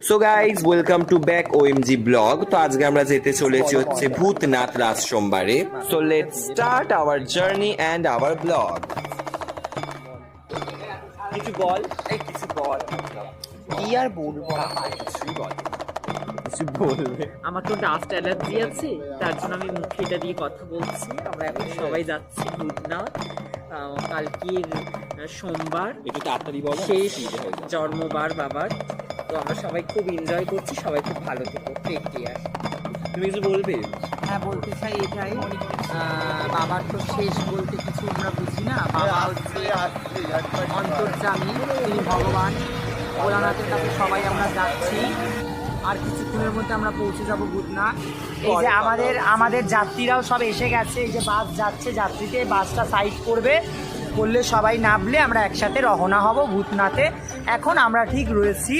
So guys welcome to back OMG blog. তো আজকে আমরা যেতে চলেছি হচ্ছে ভূতনাথ রাজ সোমবারে। So let's start our journey and our blog. কিছু বল, কিছু বল। কি আর বলবো, কিছুই বল, কিছু বলবে। আমার তো ডাস্ট অ্যালার্জি আছে, তার জন্য আমি মুখে এটা দিয়ে কথা বলছি। আমরা এখন সবাই যাচ্ছি ভূতনাথ। কালকের সোমবার, একটু তাড়াতাড়ি বল, শেষ জন্মবার বাবার। তো আমরা সবাই খুব এনজয় করছি, সবাই খুব ভালো থেকো, টেক কেয়ার। তুমি কিছু বলবে? হ্যাঁ, বলতে চাই এটাই, বাবার তো শেষ বলতে কিছু আমরা বুঝি না। বাবা হচ্ছে অন্তর্যামী, তিনি ভগবান ভোলানাথের কাছে সবাই আমরা যাচ্ছি। আর কিছুক্ষণের মধ্যে আমরা পৌঁছে যাব ভূতনাথ। এই যে আমাদের যাত্রীরাও সব এসে গেছে, এই যে বাস যাচ্ছে, যাত্রীতে বাসটা সাইড করলে সবাই নামলে আমরা একসাথে রওনা হব ভূতনাথে। এখন আমরা ঠিক রয়েছি